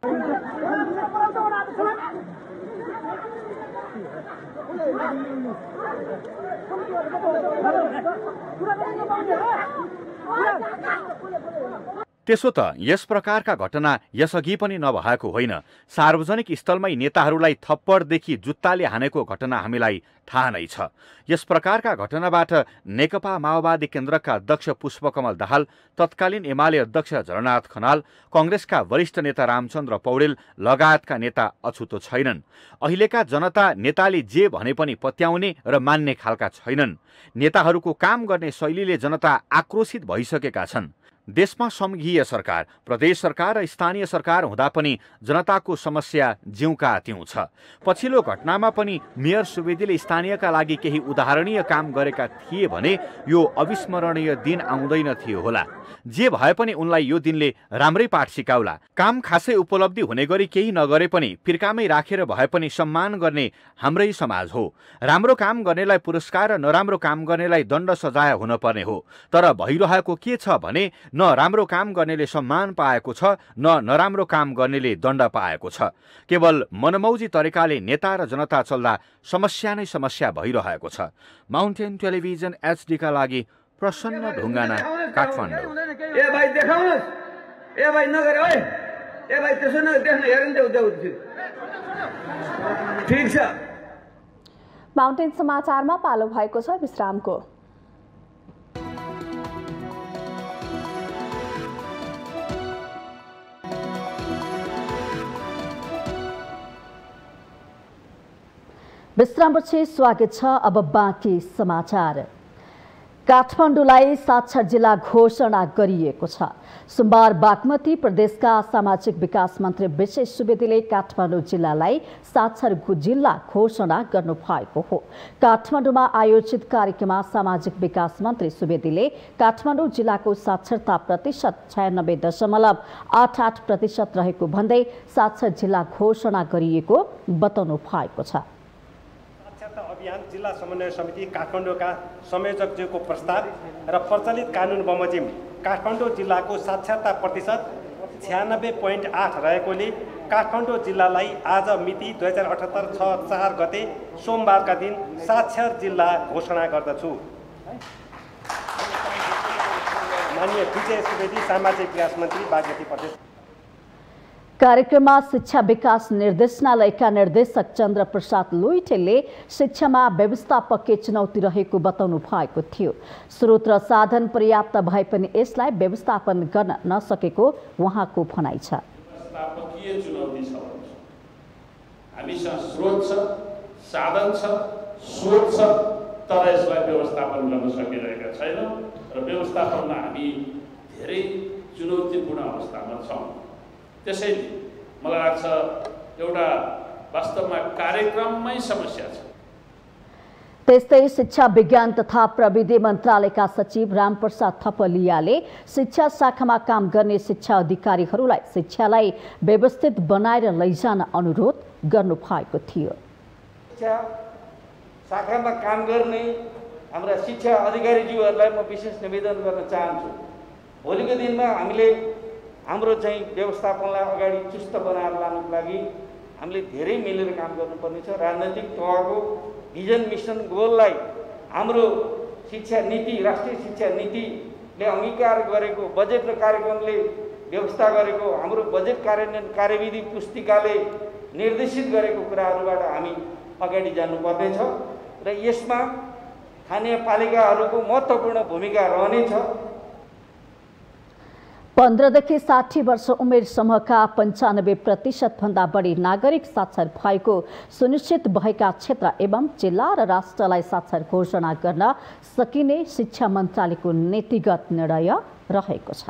त्यसो त यस प्रकारका घटना यसअघि पनि नभएको होइन। सार्वजनिक स्थलमै नेताहरूलाई थप्पडदेखि जुत्ताले हानेको घटना हामीलाई थाहा नै छ। यस प्रकारका घटनाबाट नेकपा माओवादी केन्द्रका अध्यक्ष पुष्पकमल दाहाल, तत्कालीन एमाले अध्यक्ष झलनाथ खनाल, कङ्ग्रेसका वरिष्ठ नेता रामचन्द्र पौडेल लगायतका नेता अछुतो छैनन्। अहिलेका जनता नेताले जे भने पनि पत्याउने र मान्ने खालका छैनन्। नेताहरूको काम गर्ने शैलीले जनता आक्रोशित भइसकेका छन्। देशमा संघीय सरकार, प्रदेश सरकार र स्थानीय सरकार हुँदा पनि जनताको समस्या जिउका त्यौं छ। पछिल्लो घटनामा पनि मेयर सुवेदीले स्थानीयका लागि केही उदाहरणीय काम गरेका थिए भने यो अविस्मरणीय दिन आउँदैन थियो होला। जे भए पनि उनलाई यो दिनले राम्रै पाठ सिकाउला। काम खासै उपलब्धि हुने गरी केही नगरे पनि फिर्कामै राखेर भए पनि सम्मान गर्ने हाम्रै समाज हो। राम्रो काम गर्नेलाई पुरस्कार र नराम्रो काम गर्नेलाई दण्ड सजाय हुनुपर्ने हो। तर भइरहेको के छ भने न राम्रो काम गर्नेले सम्मान पाएको छ, न नराम्रो काम गर्नेले दण्ड पाएको छ। केवल मनमौजी तरिकाले नेता र जनता चल्दा समस्या नै समस्या भइरहेको छ। माउन्टेन टेलिभिजन HD का लागि प्रसन्न ढुङ्गाना, काठमाडौँ। ए भाइ देखाउनुस्, ए भाइ नगर ओइ, ए भाइ त्यसो न देख्न हेर्न देऊ ठीक छ। माउन्टेन समाचारमा पालो भएको छ विश्रामको। विश्रामपछि स्वागत छ। अब बाँकी समाचार। काठमाडौँलाई साक्षर जिल्ला घोषणा गरिएको छ। सोमबार बागमती प्रदेशका सामाजिक विकास मन्त्री विशेष सुवेदीले काठमाडौँ जिल्लालाई साक्षर जिल्ला घोषणा गर्नुभएको हो। काठमाडौँमा आयोजित कार्यक्रममा सामाजिक विकास मन्त्री सुवेदीले काठमाडौँ जिल्लाको साक्षरता प्रतिशत 96.88% रहेको भन्दै साक्षर जिल्ला घोषणा गरिएको बताउनु भएको छ। अभियान जिल्ला समन्वय समिति काठमाडौँका संयोजकज्यूको प्रस्ताव र प्रचलित कानुन बमोजिम काठमाडौँ जिल्लाको साक्षरता प्रतिशत 96.8 रहेकोले काठमाडौँ जिल्लालाई आज मिति 2078/6/4 गते सोमबारका दिन साक्षर जिल्ला घोषणा गर्दछु। माननीय विजय सुवेदी, सामाजिक विकास मन्त्री, बागमती प्रदेश। कार्यक्रममा शिक्षा विकास निर्देशनालयका निर्देशक चन्द्र प्रसाद लुइटेलले शिक्षामा व्यवस्थापकीय चुनौती रहेको बताउनु भएको थियो। स्रोत र साधन पर्याप्त भए पनि यसलाई व्यवस्थापन गर्न नसकेको उहाँको भनाइ छ। व्यवस्थापकीय चुनौती छ, हामीसँग स्रोत छ, साधन छ, सोच छ, तर यसलाई व्यवस्थापन गर्न सकिरहेका छैनौँ र व्यवस्थापनमा हामी धेरै चुनौतीपूर्ण अवस्थामा छौँ। त्यसैले मलाई लाग्छ एउटा वास्तवमा कार्यक्रममै समस्या छ। त्यस्तै शिक्षा विज्ञान तथा प्रविधि मन्त्रालयका सचिव रामप्रसाद थपलियाले शिक्षा शाखामा काम गर्ने शिक्षा अधिकारीहरूलाई शिक्षालाई व्यवस्थित बनाएर लैजान अनुरोध गर्नुभएको थियो। शिक्षा शाखामा काम गर्ने हाम्रा शिक्षा अधिकारीज्यूहरूलाई म विशेष निवेदन गर्न चाहन्छु। भोलिको दिनमा हामीले हाम्रो चाहिँ व्यवस्थापनलाई अगाडि चुस्त बनाएर लानुको लागि हामीले धेरै मिलेर काम गर्नुपर्ने छ। राजनैतिक तहको भिजन मिसन गोललाई हाम्रो शिक्षा नीति, राष्ट्रिय शिक्षा नीतिले अङ्गीकार गरेको बजेट र कार्यक्रमले व्यवस्था गरेको हाम्रो बजेट कार्यान्वयन कार्यविधि पुस्तिकाले निर्देशित गरेको कुराहरूबाट हामी अगाडि जानुपर्नेछ र यसमा स्थानीय पालिकाहरूको महत्त्वपूर्ण भूमिका रहनेछ। 15 देखि 60 वर्ष उमेर समूहका 95% भन्दा बढी नागरिक साक्षर भएको सुनिश्चित भएका क्षेत्र एवं जिल्ला र राष्ट्रलाई साक्षर घोषणा गर्न सकिने शिक्षा मन्त्रालयको नीतिगत निर्णय रहेको छ।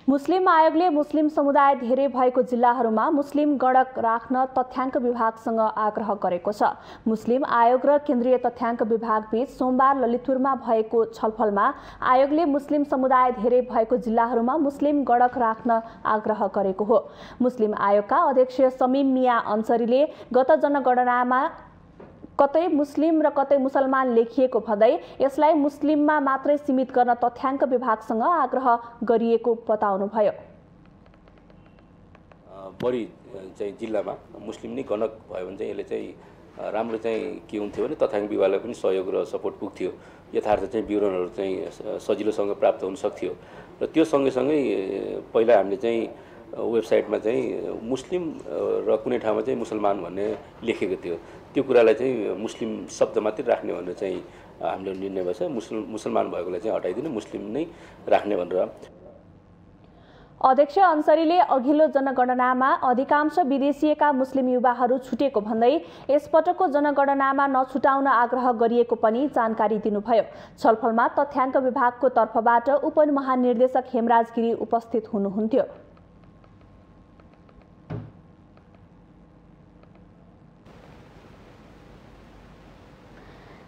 मुस्लिम आयोगले मुस्लिम समुदाय धेरै भएको जिल्लाहरूमा मुस्लिम गणक राख्न तथ्याङ्क विभागसँग आग्रह गरेको छ। मुस्लिम आयोग र केन्द्रीय तथ्याङ्क विभाग बीच सोमबार ललितपुरमा भएको छलफलमा आयोगले मुस्लिम समुदाय धेरै भएको जिल्लाहरूमा मुस्लिम गणक राख्न आग्रह गरेको हो। मुस्लिम आयोगका अध्यक्ष समीम मिया अन्सरीले गत जनगणनामा कतै मुस्लिम र कतै मुसलमान लेखिएको भन्दै यसलाई मुस्लिममा मात्रै सीमित गर्न तथ्याङ्क विभागसँग आग्रह गरिएको बताउनुभयो। बढी चाहिँ जिल्लामा मुस्लिम नै गणक भयो भने चाहिँ यसले चाहिँ राम्रो चाहिँ के हुन्थ्यो भने तथ्याङ्क विभागलाई पनि सहयोग र सपोर्ट पुग्थ्यो। यथार्थ चाहिँ विवरणहरू चाहिँ सजिलोसँग प्राप्त हुन सक्थ्यो र त्यो सँगैसँगै पहिला हामीले चाहिँ वेबसाइटमा चाहिँ मुस्लिम र कुनै ठाउँमा चाहिँ मुसलमान भन्ने लेखेको थियो। त्यो कुरालाई चाहिँ मुस्लिम शब्द मात्रै राख्ने भनेर चाहिँ हामीले निर्णय भएछ। मुसलमान भएकोलाई चाहिँ हटाइदिने, मुस्लिम नै राख्ने भनेर। अध्यक्ष अन्सरीले अघिल्लो जनगणनामा अधिकांश विदेशिएका मुस्लिम युवाहरू छुटेको भन्दै यसपटकको जनगणनामा नछुटाउन आग्रह गरिएको पनि जानकारी दिनुभयो। छलफलमा तथ्याङ्क विभागको तर्फबाट उपमहानिर्देशक हेमराज गिरी उपस्थित हुनुहुन्थ्यो।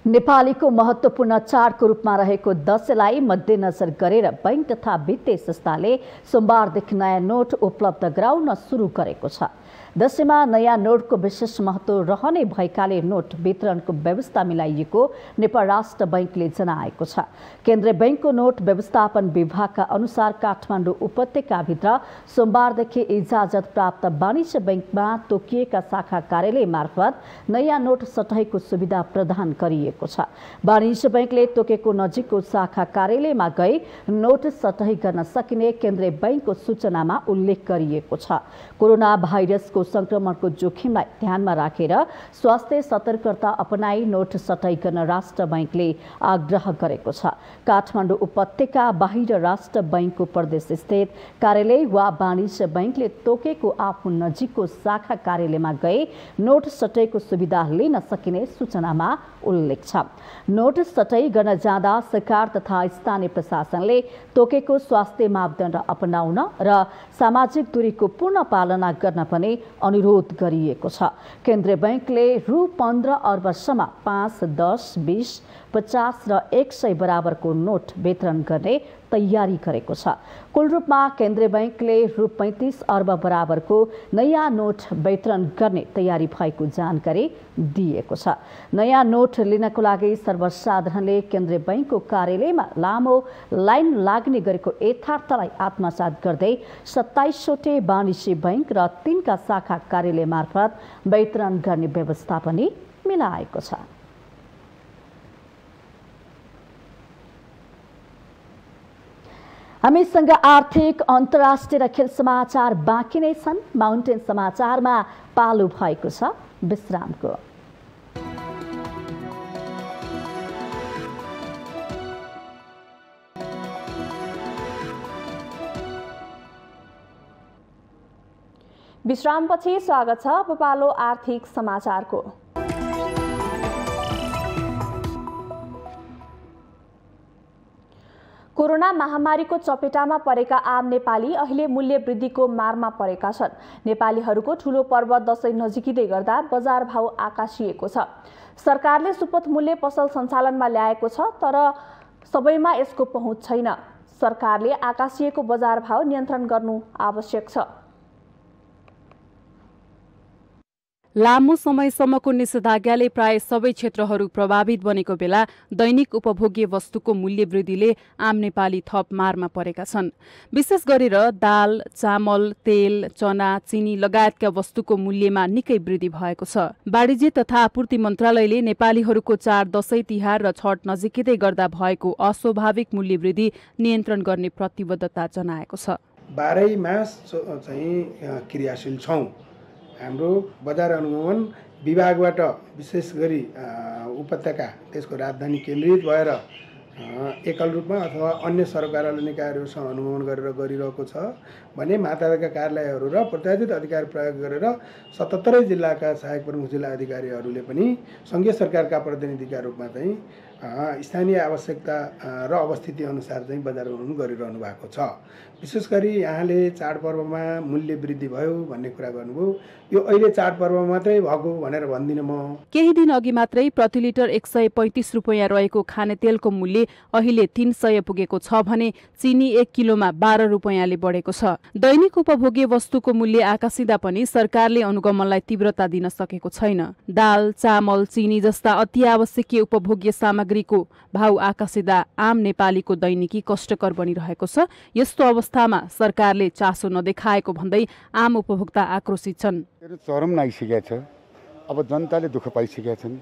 नेपालीको महत्त्वपूर्ण चाडको रूपमा रहेको दशैँलाई मध्यनजर गरेर बैंक तथा वित्तीय संस्थाले सोमबारदेखि नयाँ नोट उपलब्ध गराउन सुरु गरेको छ। दशैँमा नयाँ नोटको विशेष महत्त्व रहने भएकाले नोट वितरणको व्यवस्था मिलाइएको नेपाल राष्ट्र बैंकले जनाएको छ। केन्द्रीय बैंकको नोट व्यवस्थापन विभागका अनुसार काठमाडौँ उपत्यकाभित्र सोमबारदेखि इजाजत प्राप्त वाणिज्य बैंकमा तोकिएका शाखा कार्यालय मार्फत नयाँ नोट सटैको सुविधा प्रदान गरिएको छ। वाणिज्य बैंकले तोकेको नजिकको शाखा कार्यालयमा गई नोट सटै गर्न सकिने केन्द्रीय बैंकको सूचनामा उल्लेख गरिएको छ। कोरोना भाइरसको संक्रमणको जोखिमलाई ध्यानमा राखेर स्वास्थ्य सतर्कता अपनाई नोट सटै गर्न राष्ट्र बैंकले आग्रह गरेको छ। काठमाडौँ उपत्यका बाहिर राष्ट्र बैंकको प्रदेश स्थित कार्यालय वा वाणिज्य बैंकले तोकेको आफू नजिकको शाखा कार्यालयमा गई नोट सटैको सुविधा लिन सकिने सूचनामा उल्लेख छ। नोट सटै गर्न जाँदा सरकार तथा स्थानीय प्रशासनले तोकेको स्वास्थ्य मापदण्ड अपनाउन र सामाजिक दूरीको पूर्ण पालना गर्न पनि अनुरोध गरिएको छ। केन्द्रीय बैंकले रु 15 अर्बसम्म 5, 10, 20, 50 र 100 बराबरको नोट वितरण गर्ने तयारी गरेको छ। कुल रूपमा केन्द्रीय बैंकले रु 35 अर्ब बराबरको नयाँ नोट वितरण गर्ने तयारी भएको जानकारी दिएको छ। नयाँ नोट लिनको लागि सर्वसाधारणले केन्द्रीय बैंकको कार्यालयमा लामो लाइन लाग्ने गरेको यथार्थलाई आत्मसात गर्दै 27वटै वाणिज्य बैंक र 3 का शाखा कार्यालय मार्फत वितरण गर्ने व्यवस्था पनि मिलाएको छ। हामीसँग आर्थिक अन्तर्राष्ट्रिय र खेल समाचार बाँकी नै छन्। माउन्टेन समाचारमा पालो भएको छ विश्रामको। विश्रामपछि स्वागत छ। अब पालो आर्थिक समाचारको। कोरोना महामारीको चपेटामा परेका आम नेपाली अहिले मूल्य वृद्धिको मारमा परेका छन्। नेपालीहरूको ठूलो पर्व दशैं नजिकिँदै गर्दा बजार भाउ आकाशिएको छ। सरकारले सुपथ मूल्य पसल सञ्चालनमा ल्याएको छ, तर सबैमा यसको पहुँच छैन। सरकारले आकाशिएको बजार भाव नियन्त्रण गर्नु आवश्यक छ। लामो समयसम्मको निषेधाज्ञाले प्राय सबै क्षेत्रहरू प्रभावित बनेको बेला दैनिक उपभोग्य वस्तुको मूल्य वृद्धिले आम नेपाली थप मारमा परेका छन्। विशेष गरेर दाल, चामल, तेल, चना, चिनी लगायतका वस्तुको मूल्यमा निकै वृद्धि भएको छ। वाणिज्य तथा आपूर्ति मन्त्रालयले नेपालीहरूको चाड दशैं तिहार र छठ नजिकै गर्दा भएको अस्वाभाविक मूल्य वृद्धि नियन्त्रण गर्ने प्रतिबद्धता जनाएको छ। 12 मास चाहिँ क्रियाशील छौं। हाम्रो बजार अनुगमन विभागबाट विशेष गरी उपत्यका त्यसको राजधानी केन्द्रित भएर एकल रूपमा अथवा अन्य सरकारवाला निकायहरूसँग अनुगमन गरेर गरिरहेको छ भने मातहतका कार्यालयहरू र प्रत्याशित अधिकार प्रयोग गरेर 77 जिल्लाका सहायक प्रमुख जिल्ला अधिकारीहरूले पनि सङ्घीय सरकारका प्रतिनिधिका रूपमा चाहिँ स्थानीय आवश्यकता र अवस्थिति अनुसार चाहिँ बजार अनुगमन गरिरहनु भएको छ। विशेष गरी यहाँले चाडपर्वमा मूल्य वृद्धि भयो भन्ने कुरा गर्नुभयो। यो अहिले चाडपर्व मात्रै भएको भनेर भन्दिनँ म। केही दिन अघि मात्रै प्रति लिटर 135 रुपैयाँ रहेको खानेतेलको मूल्य अहिले 300 पुगेको छ भने चिनी 1 किलोमा 12 रुपैयाँले बढेको छ। दैनिक उपभोग्य वस्तुको मूल्य आकाशिँदा पनि सरकारले अनुगमनलाई तीव्रता दिन सकेको छैन। दाल, चामल, चिनी जस्ता अति आवश्यकीय उपभोग्य सामग्रीको भाउ आकाशिँदा आम नेपालीको दैनिकी कष्टकर बनिरहेको छ। यस्तो अवस्थामा सरकारले चासो नदेखाएको भन्दै आम उपभोक्ता आक्रोशित छन्। चरम आइसकेका छ। अब जनताले दुःख पाइसकेका छन्।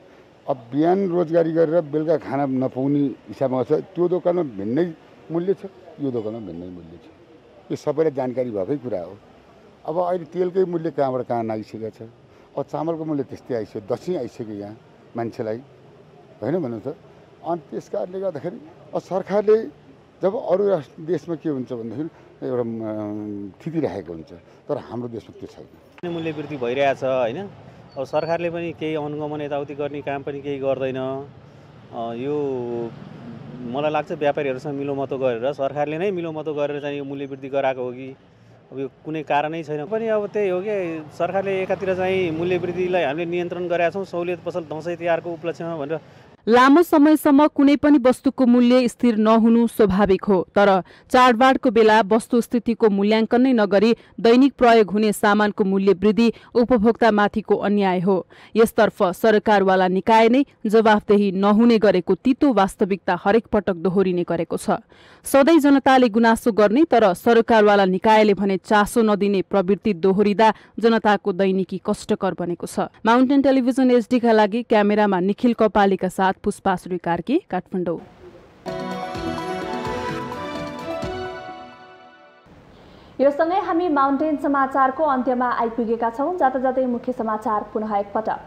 अब बिहान रोजगारी गरेर बेलुका खाना नपाउने हिसाबमा छ। त्यो दोकानमा भिन्नै मूल्य छ, यो दोकानमा भिन्नै मूल्य छ। यो सबैलाई जानकारी भएकै कुरा हो। अब अहिले तेलकै मूल्य कहाँबाट कहाँ आइसकेको छ। अब चामलको मूल्य त्यस्तै आइसक्यो, दसैँ आइसक्यो यहाँ मान्छेलाई, होइन भन्नु त। अनि त्यस कारणले गर्दाखेरि सरकारले जब अरू देशमा के हुन्छ भन्दाखेरि एउटा थितिराखेको हुन्छ, तर हाम्रो देशमा त्यो छैन। मूल्य वृद्धि भइरहेछ होइन। अब सरकारले पनि केही अनुगमन यताउति गर्ने काम पनि केही गर्दैन। यो मलाई लाग्छ व्यापारीहरूसँग मिलोमतो गरेर सरकारले नै मिलोमतो गरेर चाहिँ यो मूल्य वृद्धि गराएको हो कि अब यो कुनै कारणै छैन पनि। अब त्यही हो कि सरकारले एकातिर चाहिँ मूल्य वृद्धिलाई हामीले नियन्त्रण गरेका छौँ सहुलियत पसल दसैँ तिहारको उपलक्ष्यमा भनेर। लामो समयसम्म कुनै पनि वस्तुको मूल्य स्थिर नहुनु स्वाभाविक हो, तर चाडबाडको बेला वस्तुस्थितिको मूल्याङ्कन नै नगरी दैनिक प्रयोग हुने सामानको मूल्य वृद्धि उपभोक्तामाथिको अन्याय हो। यसतर्फ सरकारवाला निकाय नै जवाफदेही नहुने गरेको तितो वास्तविकता हरेक पटक दोहोरिने गरेको छ। सधैँ जनताले गुनासो गर्ने तर सरकारवाला निकायले भने चासो नदिने प्रवृत्ति दोहोरिँदा जनताको दैनिकी कष्टकर बनेको छ। माउन्टेन टेलिभिजन HD का लागि क्यामेरामा निखिल कपालीका साथ पुष्पा कार्की, काठमाडौँ। यो सँगै हामी माउन्टेन समाचारको अन्त्यमा आइपुगेका छौं। जाँदा जाँदै मुख्य समाचार पुनः एकपटक।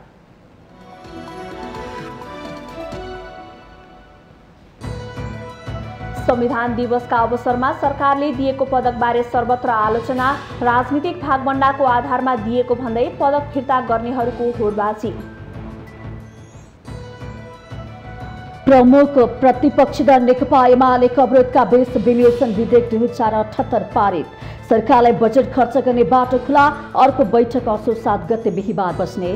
संविधान दिवसका अवसरमा सरकारले दिएको पदकबारे सर्वत्र आलोचना। राजनीतिक भागभण्डाको आधारमा दिएको भन्दै पदक फिर्ता गर्नेहरूको होडबाजी। प्रमुख प्रतिपक्षी दल नेकपा एमालेको अवरोधका बीच विनियोजन विधेयक 2078 पारित। सरकारलाई बजेट खर्च गर्ने बाटो खुला। अर्को बैठक असोज 7 गते बिहीबार बस्ने।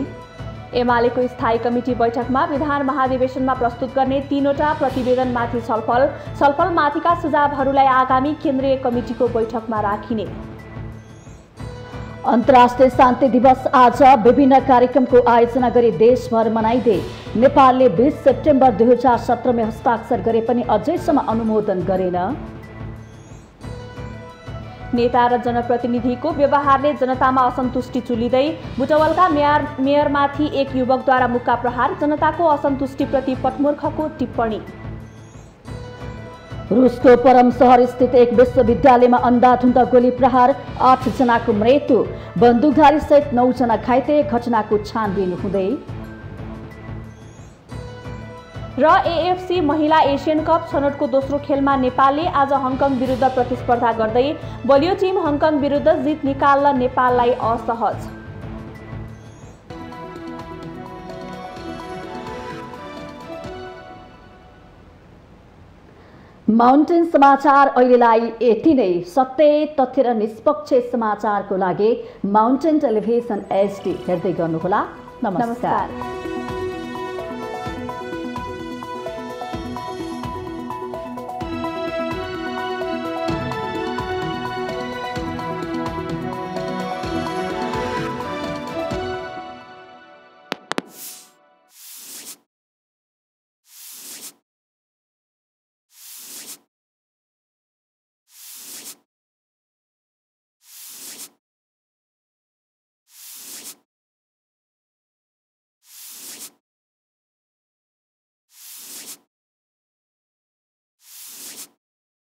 एमालेको स्थायी कमिटी बैठकमा विधान महाधिवेशनमा प्रस्तुत गर्ने 3वटा प्रतिवेदनमाथि छलफल। छलफलमाथिका सुझावहरूलाई आगामी केन्द्रीय कमिटीको बैठकमा राखिने। अन्तर्राष्ट्रिय शान्ति दिवस आज विभिन्न कार्यक्रमको आयोजना गरी देशभर मनाइँदै नेपालले 20 सेप्टेम्बर 2017 में हस्ताक्षर गरे पनि अझैसम्म अनुमोदन गरेन। नेता र जनप्रतिनिधिको व्यवहारले जनतामा असन्तुष्टि चुलिँदै बुटवलका मेयरमाथि एक युवकद्वारा मुक्का प्रहार। जनताको असन्तुष्टिप्रति पटमुर्खको टिप्पणी। रुसको परम शहर स्थित एक विश्वविद्यालयमा अन्धाधुन्द गोली प्रहार। 8 जनाको मृत्यु, बन्दुकधारी सहित 9 जना घाइते। घटनाको छानबिन हुँदै। र AFC महिला एसियन कप छनौटको दोस्रो खेलमा नेपालले आज हङकङ विरुद्ध प्रतिस्पर्धा गर्दै बलियो टिम हङकङ विरुद्ध जित निकाल्न नेपाललाई असहज। माउन्टेन समाचार अहिलेलाई यति नै। सत्य, तथ्य र निष्पक्ष समाचारको लागि माउन्टेन टेलिभिजन HD हेर्दै गर्नुहोला। नमस्कार।